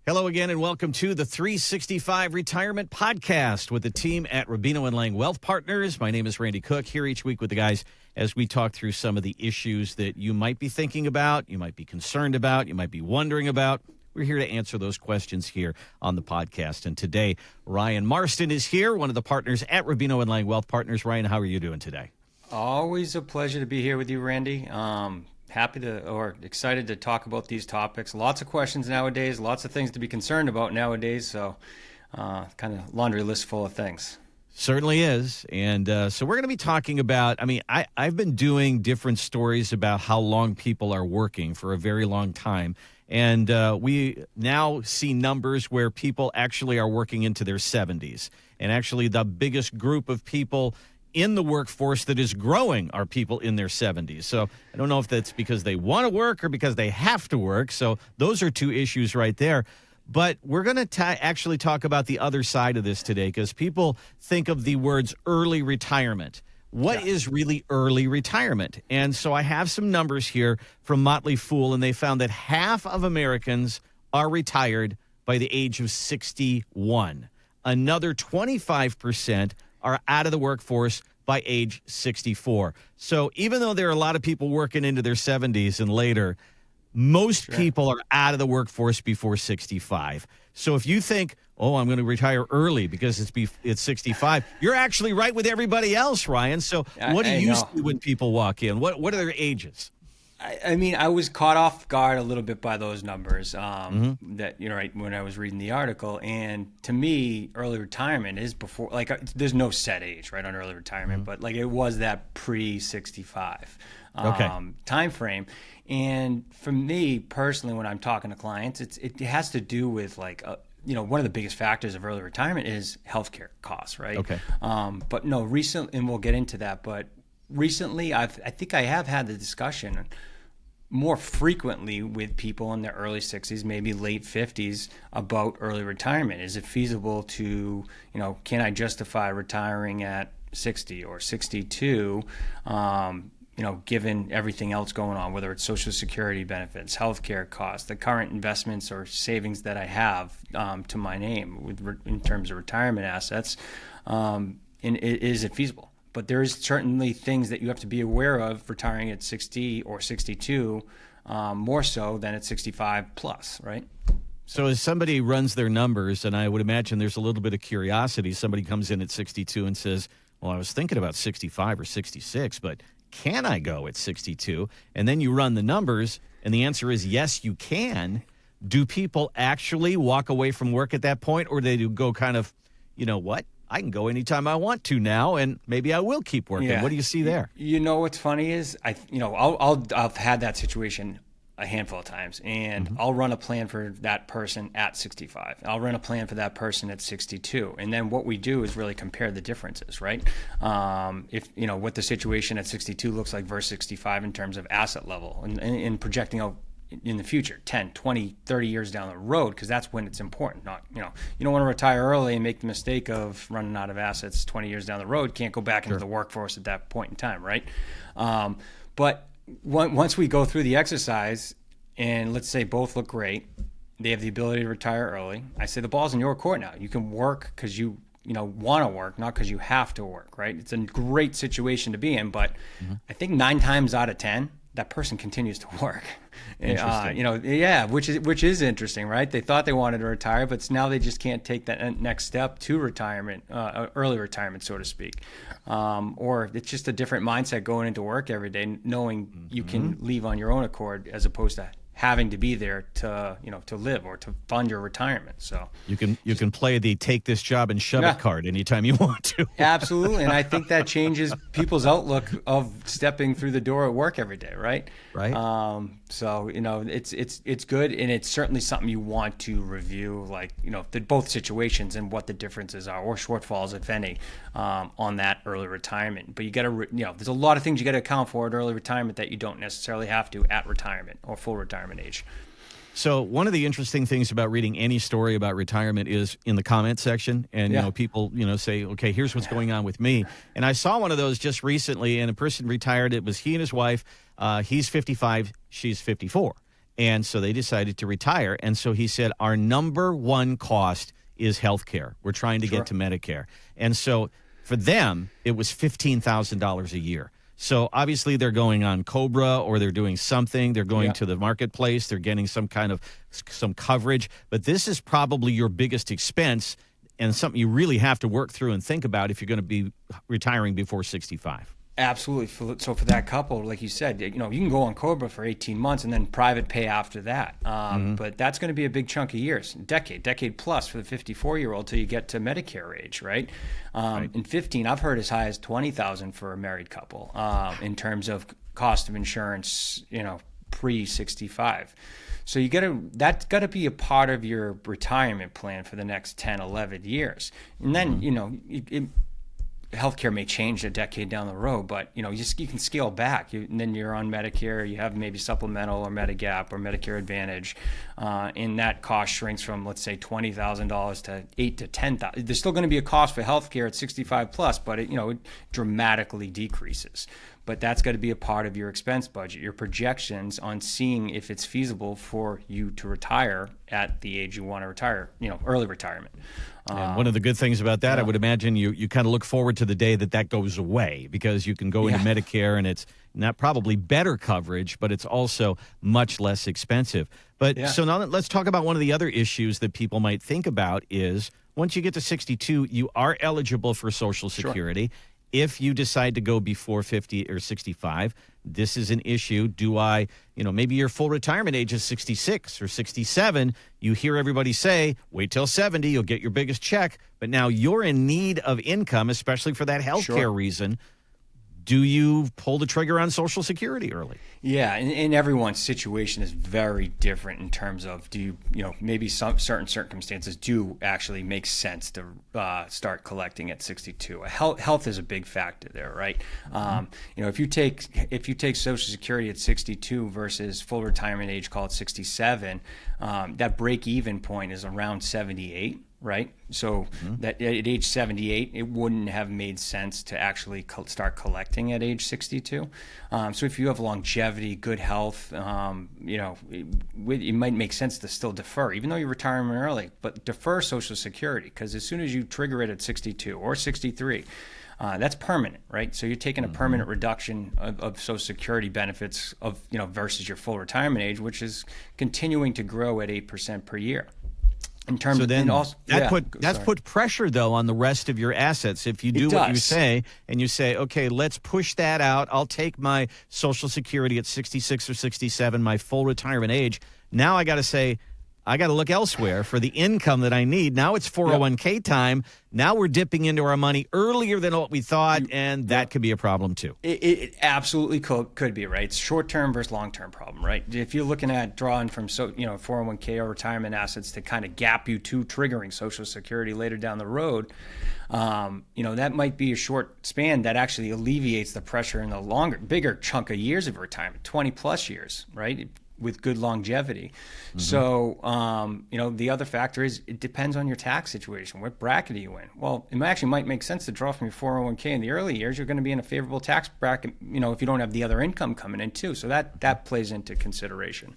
Hello again, and welcome to the 365 Retirement Podcast with the team at Rubino & Lang Wealth Partners. My name is Randy Cook, here each week with the guys as we talk through some of the issues that you might be thinking about, you might be concerned about, you might be wondering about. We're here to answer those questions here on the podcast. And today, Ryan Marston is here, one of the partners at Rubino & Lang Wealth Partners. Ryan, how are you doing today? Always a pleasure to be here with you, Randy. Excited to talk about these topics. Lots of questions nowadays, lots of things to be concerned about nowadays. So kind of laundry list full of things. Certainly is. And so we're going to be talking about, I've been doing different stories about how long people are working for a very long time. And we now see numbers where people actually are working into their 70s. And actually the biggest group of people in the workforce that is growing are people in their 70s. So I don't know if that's because they want to work or because they have to work. So those are two issues right there. But we're going to actually talk about the other side of this today, because people think of the words early retirement. What is really early retirement? And so I have some numbers here from Motley Fool, and they found that half of Americans are retired by the age of 61. Another 25% are out of the workforce by age 64. So even though there are a lot of people working into their 70s and later, most people are out of the workforce before 65. So if you think, oh, I'm going to retire early because it's 65, you're actually right with everybody else, Ryan. So what do you see when people walk in? What are their ages? I was caught off guard a little bit by those numbers that, right, when I was reading the article. And to me, early retirement is before, there's no set age, right, on early retirement, but it was that pre-65 time frame. And for me personally, when I'm talking to clients, it has to do with one of the biggest factors of early retirement is healthcare costs, right? Okay. But no, recently, and we'll get into that, but recently I think I have had the discussion more frequently with people in their early 60s, maybe late 50s, about early retirement. Is it feasible to, can I justify retiring at 60 or 62? Given everything else going on, whether it's Social Security benefits, healthcare costs, the current investments or savings that I have to my name in terms of retirement assets, is it feasible? But there is certainly things that you have to be aware of retiring at 60 or 62, more so than at 65 plus, right? So as somebody runs their numbers, and I would imagine there's a little bit of curiosity, somebody comes in at 62 and says, well, I was thinking about 65 or 66, but can I go at 62? And then you run the numbers, and the answer is yes, you can. Do people actually walk away from work at that point, or do they go kind of, you know what? I can go anytime I want to now, and maybe I will keep working. Yeah. What do you see there? What's funny is I've had that situation a handful of times, and I'll run a plan for that person at 65. I'll run a plan for that person at 62. And then what we do is really compare the differences, right? If, what the situation at 62 looks like versus 65 in terms of asset level and projecting out in the future, 10, 20, 30 years down the road, because that's when it's important. Not, you don't want to retire early and make the mistake of running out of assets 20 years down the road. Can't go back into the workforce at that point in time, right? But once we go through the exercise, and let's say both look great, they have the ability to retire early, I say the ball's in your court now. You can work because you want to work, not because you have to work, right? It's a great situation to be in, but I think 9 times out of 10, that person continues to work. Which is interesting, right? They thought they wanted to retire, but now they just can't take that next step to retirement, early retirement, so to speak. Or it's just a different mindset going into work every day, knowing you can leave on your own accord as opposed to having to be there to live or to fund your retirement. So you can play the take this job and shove it card anytime you want to. Absolutely. And I think that changes people's outlook of stepping through the door at work every day, right? Right. So, it's good, and it's certainly something you want to review, both situations and what the differences are or shortfalls, if any, on that early retirement. But you got to, there's a lot of things you got to account for at early retirement that you don't necessarily have to at retirement or full retirement age. So one of the interesting things about reading any story about retirement is in the comment section. And, people, say, okay, here's what's going on with me. And I saw one of those just recently, and a person retired. It was he and his wife. He's 55, she's 54. And so they decided to retire. And so he said, our number one cost is health care. We're trying to get to Medicare. And so for them, it was $15,000 a year. So obviously they're going on Cobra or they're doing something. They're going to the marketplace. They're getting some coverage. But this is probably your biggest expense and something you really have to work through and think about if you're going to be retiring before 65. Absolutely. So for that couple, like you said, you can go on Cobra for 18 months and then private pay after that. But that's going to be a big chunk of years, decade plus for the 54-year-old till you get to Medicare age, right? In 15, I've heard as high as $20,000 for a married couple in terms of cost of insurance, pre-65. So that's got to be a part of your retirement plan for the next 10, 11 years. And then, healthcare may change a decade down the road, but you can scale back. And then you're on Medicare. You have maybe supplemental or Medigap or Medicare Advantage, and that cost shrinks from, let's say, $20,000 to $8,000 to $10,000. There's still going to be a cost for healthcare at 65 plus, but it dramatically decreases. But that's got to be a part of your expense budget, your projections on seeing if it's feasible for you to retire at the age you want to retire, early retirement. And one of the good things about that, I would imagine you kind of look forward to the day that goes away, because you can go into Medicare and it's not probably better coverage, but it's also much less expensive. But so now let's talk about one of the other issues that people might think about is once you get to 62, you are eligible for Social Security. Sure. If you decide to go before 50 or 65, this is an issue. Do I, maybe your full retirement age is 66 or 67. You hear everybody say, wait till 70, you'll get your biggest check. But now you're in need of income, especially for that health care reason. Do you pull the trigger on Social Security early? Yeah, and everyone's situation is very different in terms of maybe some certain circumstances do actually make sense to start collecting at 62. Health is a big factor there, right? If you take Social Security at 62 versus full retirement age, call it 67, that break-even point is around 78. Right. So that at age 78, it wouldn't have made sense to actually start collecting at age 62. So if you have longevity, good health, it might make sense to still defer, even though you're retiring early, but defer Social Security, because as soon as you trigger it at 62 or 63, that's permanent, right? So you're taking a permanent reduction of Social Security benefits versus your full retirement age, which is continuing to grow at 8% per year. That's put pressure, though, on the rest of your assets. If you do what you say, and you say, okay, let's push that out. I'll take my Social Security at 66 or 67, my full retirement age. Now I got to say, I got to look elsewhere for the income that I need. Now it's 401k time. Now we're dipping into our money earlier than what we thought, and that could be a problem too. It absolutely could be, right? It's short-term versus long-term problem, right? If you're looking at drawing from 401k or retirement assets to kind of gap you to triggering Social Security later down the road, that might be a short span that actually alleviates the pressure in the bigger chunk of years of retirement, 20 plus years, right? With good longevity. So, the other factor is it depends on your tax situation. What bracket are you in? Well, it actually might make sense to draw from your 401k in the early years. You're going to be in a favorable tax bracket, if you don't have the other income coming in too. So that plays into consideration.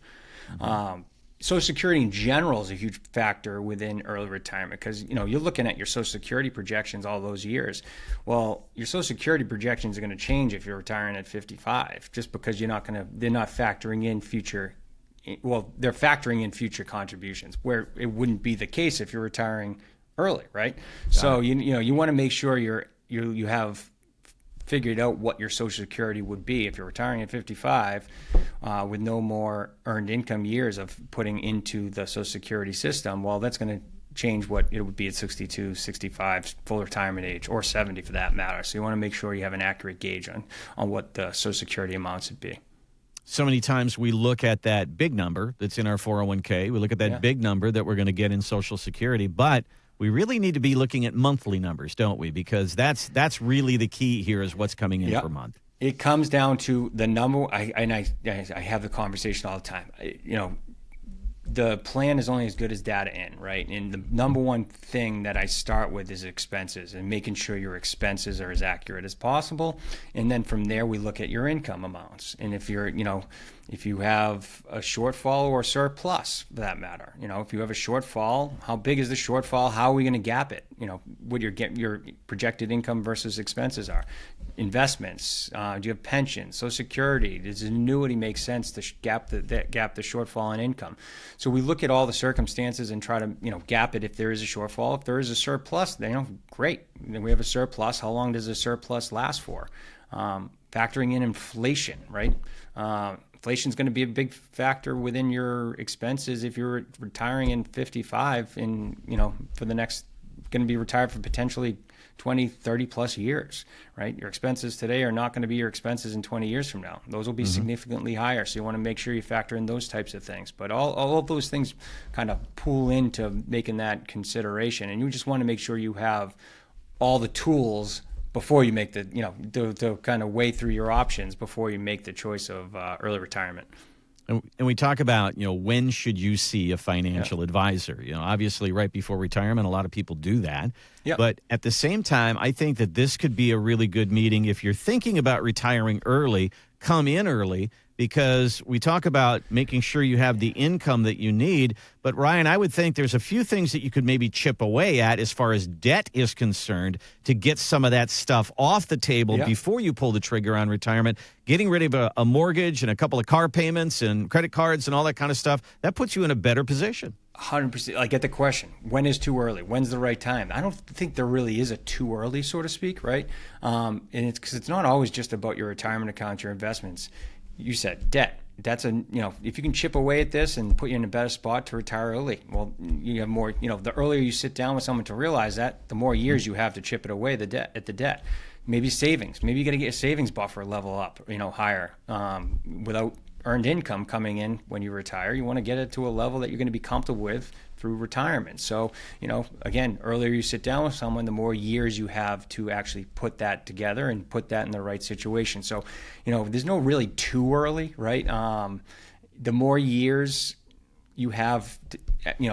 Social Security in general is a huge factor within early retirement, because you're looking at your Social Security projections all those years. Well, your Social Security projections are going to change if you're retiring at 55, just because they're not factoring in future. Well, they're factoring in future contributions, where it wouldn't be the case if you're retiring early, right? So you want to make sure you have figured out what your Social Security would be if you're retiring at 55 with no more earned income years of putting into the Social Security system. Well, that's going to change what it would be at 62, 65, full retirement age, or 70 for that matter. So you want to make sure you have an accurate gauge on what the Social Security amounts would be. So many times we look at that big number that's in our 401k. We look at that big number that we're going to get in Social Security, but we really need to be looking at monthly numbers, don't we? Because that's really the key here, is what's coming in per month. It comes down to the number. I have the conversation all the time. the plan is only as good as data in, right? And the number one thing that I start with is expenses and making sure your expenses are as accurate as possible. And then from there, we look at your income amounts. And if you're, if you have a shortfall or a surplus for that matter, if you have a shortfall, how big is the shortfall? How are we going to gap it? What your projected income versus expenses are. Investments, do you have pensions, Social Security? Does annuity make sense to gap the shortfall in income? So we look at all the circumstances and try to gap it if there is a shortfall. If there is a surplus, then great. Then we have a surplus. How long does a surplus last for? Factoring in inflation, right? Inflation is going to be a big factor within your expenses if you're retiring in 55 and for the next going to be retired for potentially 20, 30 plus years, right? Your expenses today are not going to be your expenses in 20 years from now. Those will be significantly higher. So you want to make sure you factor in those types of things. But all of those things kind of pool into making that consideration. And you just want to make sure you have all the tools before you make the, to kind of weigh through your options before you make the choice of early retirement. And we talk about, when should you see a financial advisor? Obviously right before retirement, a lot of people do that. Yep. But at the same time, I think that this could be a really good meeting. If you're thinking about retiring early, come in early, because we talk about making sure you have the income that you need. But Ryan, I would think there's a few things that you could maybe chip away at as far as debt is concerned to get some of that stuff off the table before you pull the trigger on retirement. Getting rid of a mortgage and a couple of car payments and credit cards and all that kind of stuff, that puts you in a better position. 100%. I get the question. When is too early? When's the right time? I don't think there really is a too early, so to speak, right? And it's because it's not always just about your retirement account, your investments. You said debt. That's if you can chip away at this and put you in a better spot to retire early, well, you have more, the earlier you sit down with someone to realize that, the more years you have to chip it away at the debt. Maybe savings. Maybe you got to get a savings buffer level up, higher, without earned income coming in when you retire. You want to get it to a level that you're going to be comfortable with through retirement. So, again, earlier you sit down with someone, the more years you have to actually put that together and put that in the right situation. So, there's no really too early, right? The more years you have,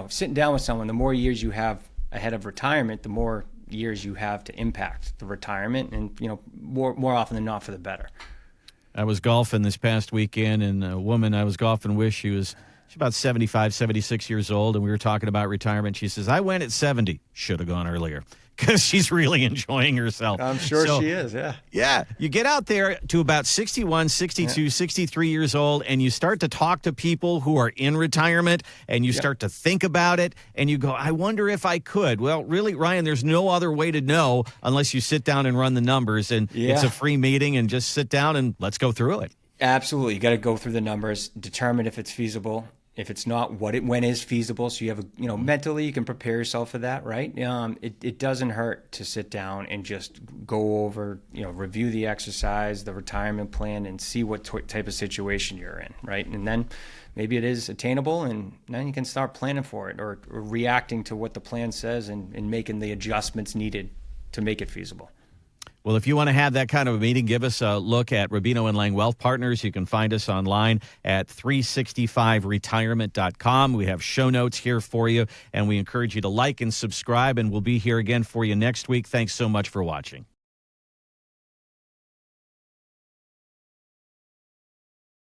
sitting down with someone, the more years you have ahead of retirement, the more years you have to impact the retirement, and, more often than not for the better. I was golfing this past weekend, and a woman I was golfing with, she's about 75, 76 years old, and we were talking about retirement. She says, I went at 70. Should have gone earlier, because she's really enjoying herself. I'm sure she is, yeah. Yeah. You get out there to about 61, 62, 63 years old, and you start to talk to people who are in retirement, and you start to think about it, and you go, I wonder if I could. Well, really, Ryan, there's no other way to know unless you sit down and run the numbers, and it's a free meeting, and just sit down and let's go through it. Absolutely. You got to go through the numbers, determine if it's feasible. If it's not, when is feasible, so you have mentally you can prepare yourself for that, right? It doesn't hurt to sit down and just go over, review the exercise, the retirement plan, and see what type of situation you're in, right? And then maybe it is attainable, and then you can start planning for it or reacting to what the plan says and making the adjustments needed to make it feasible. Well, if you want to have that kind of a meeting, give us a look at Rubino and Lang Wealth Partners. You can find us online at 365retirement.com. We have show notes here for you, and we encourage you to like and subscribe, and we'll be here again for you next week. Thanks so much for watching.